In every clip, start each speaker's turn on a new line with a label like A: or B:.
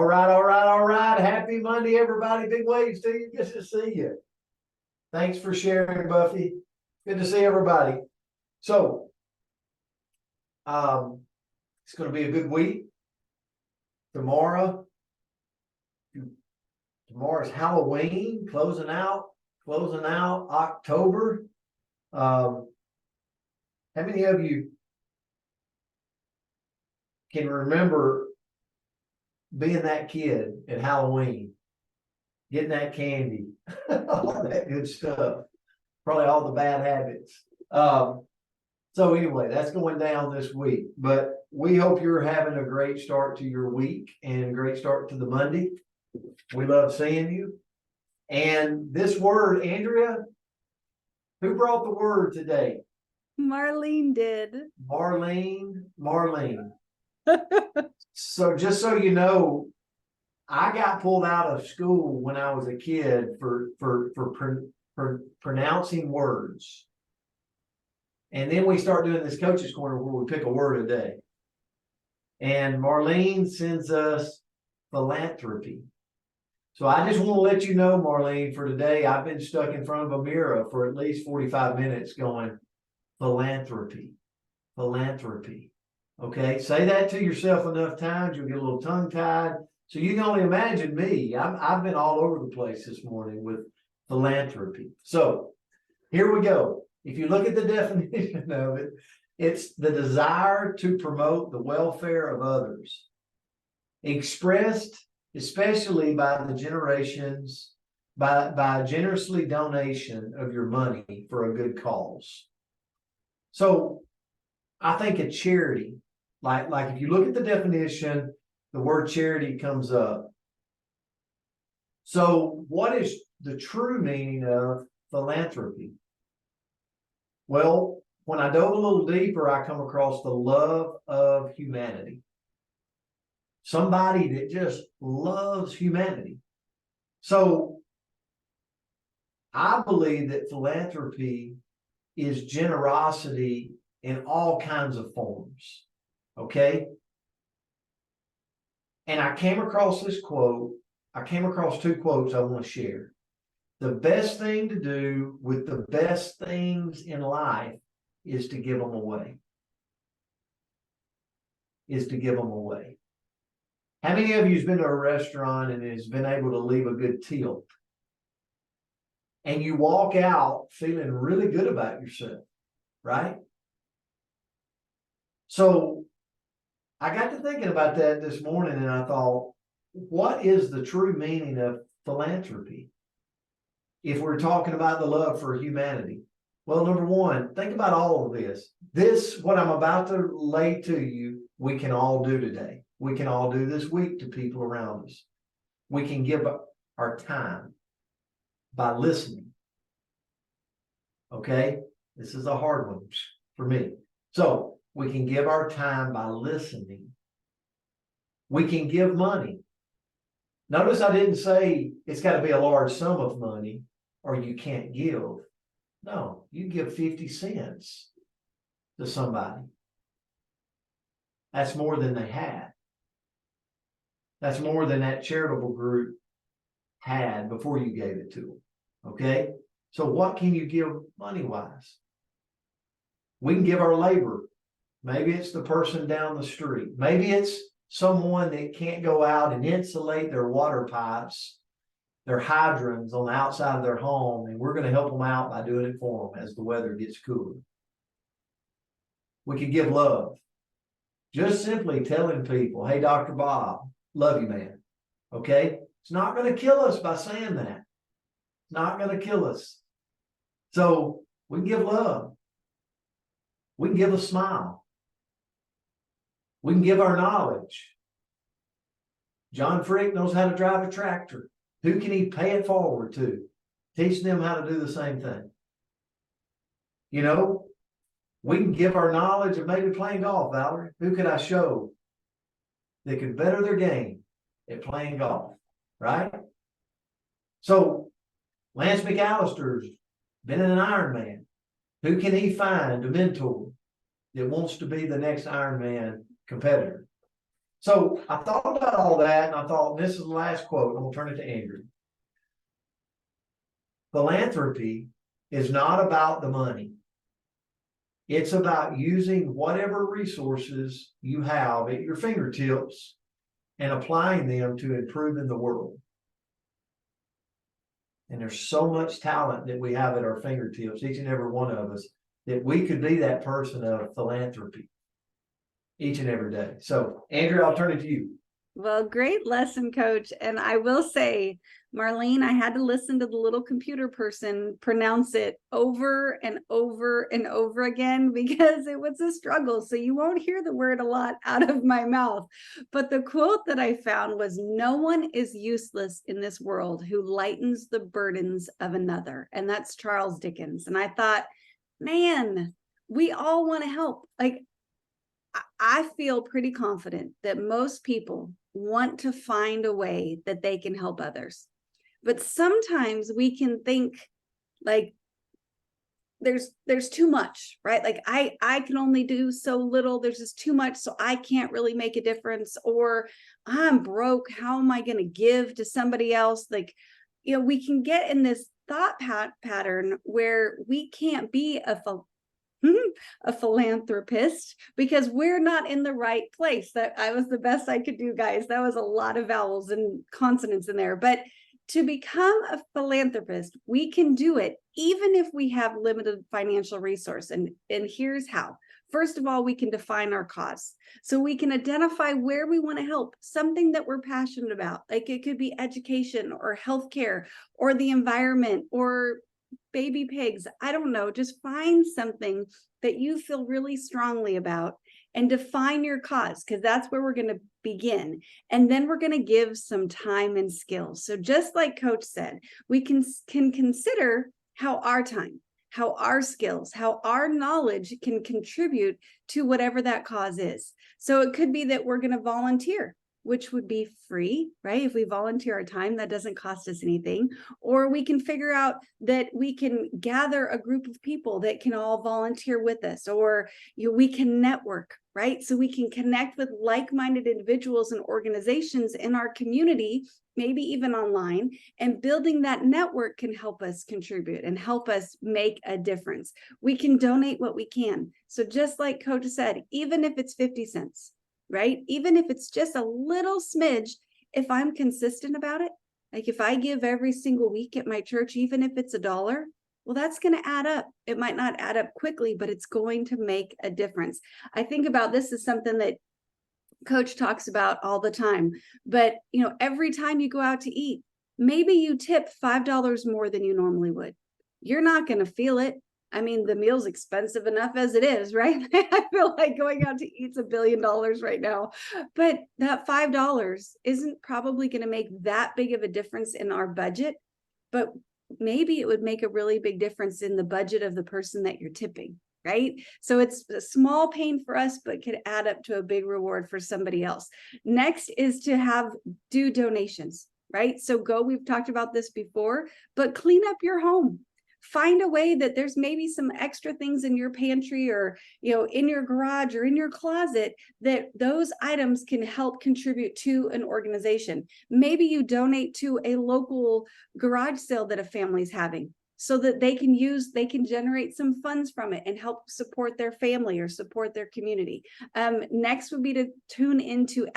A: All right, all right, all right. Happy Monday, everybody. Big waves to you. Good to see you. Thanks for sharing, Buffy. Good to see everybody. So, it's going to be a good week. Tomorrow's Halloween, closing out October. How many of you can remember being that kid at Halloween, getting that candy, all that good stuff, probably all the bad habits. So anyway, that's going down this week, but we hope you're having a great start to your week and great start to the Monday. We love seeing you. And this word, Andrea, who brought the word today?
B: Marlene did.
A: Marlene. So just so you know, I got pulled out of school when I was a kid for pronouncing words. And then we start doing this coach's corner where we pick a word a day. And Marlene sends us philanthropy. So I just want to let you know, Marlene, for today, I've been stuck in front of a mirror for at least 45 minutes going, philanthropy. Okay, say that to yourself enough times, you'll get a little tongue-tied. So you can only imagine me. I've been all over the place this morning with philanthropy. So here we go. If you look at the definition of it, it's the desire to promote the welfare of others, expressed especially by the generations, by generously donation of your money for a good cause. So I think a charity, like if you look at the definition, the word charity comes up. So what is the true meaning of philanthropy? Well, when I dove a little deeper, I come across the love of humanity. Somebody that just loves humanity. So I believe that philanthropy is generosity in all kinds of forms. Okay? And I came across this quote. I came across two quotes I want to share. The best thing to do with the best things in life is to give them away. How many of you has been to a restaurant and has been able to leave a good tip? And you walk out feeling really good about yourself, right? So I got to thinking about that this morning and I thought, what is the true meaning of philanthropy? If we're talking about the love for humanity. Well, number one, think about all of this. What I'm about to lay to you, we can all do today. We can all do this week to people around us. We can give our time by listening. Okay? This is a hard one for me. So we can give our time by listening. We can give money. Notice I didn't say it's got to be a large sum of money or you can't give. No, you give 50 cents to somebody. That's more than they had. That's more than that charitable group had before you gave it to them. Okay? So what can you give money-wise? We can give our labor. Maybe it's the person down the street. Maybe it's someone that can't go out and insulate their water pipes, their hydrants on the outside of their home, and we're going to help them out by doing it for them as the weather gets cooler. We could give love. Just simply telling people, hey, Dr. Bob, love you, man. Okay? It's not going to kill us by saying that. It's not going to kill us. So we can give love. We can give a smile. We can give our knowledge. John Frick knows how to drive a tractor. Who can he pay it forward to? Teach them how to do the same thing. You know, we can give our knowledge of maybe playing golf, Valerie. Who could I show that could better their game at playing golf, right? So Lance McAllister's been an Ironman. Who can he find to mentor that wants to be the next Ironman competitor? So I thought about all that and I thought, this is the last quote. I'm gonna turn it to Andrew. Philanthropy is not about the money. It's about using whatever resources you have at your fingertips and applying them to improving the world. And there's so much talent that we have at our fingertips, each and every one of us, that we could be that person of philanthropy each and every day. So, Andrew, I'll turn it to you.
B: Well, great lesson, Coach. And I will say, Marlene, I had to listen to the little computer person pronounce it over and over and over again because it was a struggle. So you won't hear the word a lot out of my mouth. But the quote that I found was, "No one is useless in this world who lightens the burdens of another." And that's Charles Dickens. And I thought, man, we all want to help. Like, I feel pretty confident that most people want to find a way that they can help others. But sometimes we can think like there's too much, right? Like I can only do so little. There's just too much, so I can't really make a difference. Or I'm broke. How am I going to give to somebody else? Like, we can get in this thought pattern where we can't be a philanthropist because we're not in the right place. That I was the best I could do, guys. That was a lot of vowels and consonants in there. But to become a philanthropist, we can do it even if we have limited financial resource. And here's how. First of all, we can define our cause. So we can identify where we want to help, something that we're passionate about. Like it could be education or healthcare or the environment or baby pigs. I don't know. Just find something that you feel really strongly about and define your cause, because that's where we're going to begin. And then we're going to give some time and skills. So just like Coach said, we can consider how our time, how our skills, how our knowledge can contribute to whatever that cause is. So it could be that we're going to volunteer, which would be free, right? If we volunteer our time, that doesn't cost us anything. Or we can figure out that we can gather a group of people that can all volunteer with us, or we can network, right? So we can connect with like-minded individuals and organizations in our community, maybe even online, and building that network can help us contribute and help us make a difference. We can donate what we can. So just like Coach said, even if it's 50 cents, right? Even if it's just a little smidge, if I'm consistent about it, like if I give every single week at my church, even if it's $1, well, that's going to add up. It might not add up quickly, but it's going to make a difference. I think about this as something that Coach talks about all the time, but every time you go out to eat, maybe you tip $5 more than you normally would. You're not going to feel it. I mean, the meal's expensive enough as it is, right? I feel like going out to eat's $1 billion right now, but that $5 isn't probably going to make that big of a difference in our budget, but maybe it would make a really big difference in the budget of the person that you're tipping, right? So it's a small pain for us, but could add up to a big reward for somebody else. Next is to do donations, right? So we've talked about this before, but clean up your home. Find a way that there's maybe some extra things in your pantry or in your garage or in your closet that those items can help contribute to an organization. Maybe you donate to a local garage sale that a family's having, so that they can generate some funds from it and help support their family or support their community. Next would be to tune into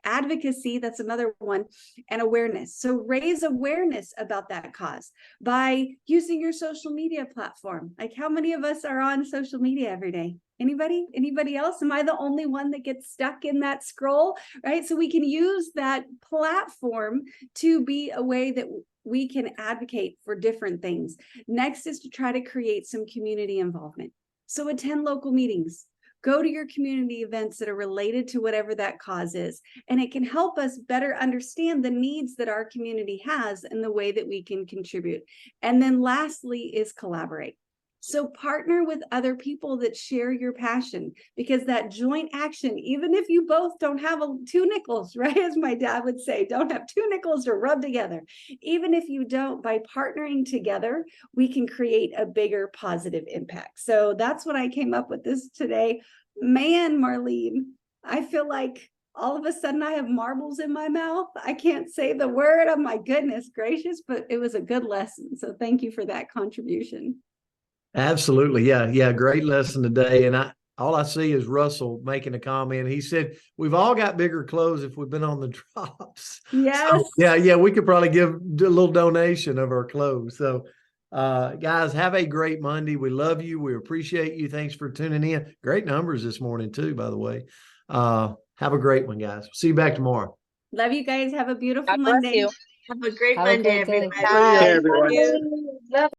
B: advocacy, that's another one, and awareness. So raise awareness about that cause by using your social media platform. Like, how many of us are on social media every day? Anybody else? Am I the only one that gets stuck in that scroll, right? So we can use that platform to be a way that we can advocate for different things. Next is to try to create some community involvement. So attend local meetings. Go to your community events that are related to whatever that cause is. And it can help us better understand the needs that our community has and the way that we can contribute. And then lastly is collaborate. So partner with other people that share your passion, because that joint action, even if you both don't have two nickels, right? As my dad would say, don't have two nickels to rub together. Even if you don't, by partnering together, we can create a bigger positive impact. So that's what I came up with this today. Man, Marlene, I feel like all of a sudden I have marbles in my mouth. I can't say the word. Oh my goodness gracious, but it was a good lesson. So thank you for that contribution.
A: Absolutely. Yeah. Yeah. Great lesson today. And all I see is Russell making a comment. He said, we've all got bigger clothes if we've been on the drops.
B: Yes.
A: So, yeah. We could probably give a little donation of our clothes. So, guys, have a great Monday. We love you. We appreciate you. Thanks for tuning in. Great numbers this morning too, by the way. Have a great one, guys. See you back tomorrow.
B: Love you guys. Have a beautiful
C: God bless
B: Monday.
C: you.
D: Have a great
E: Have a
D: Monday,
E: great day.
D: everybody.
C: Bye.
F: everyone.
C: Thank you.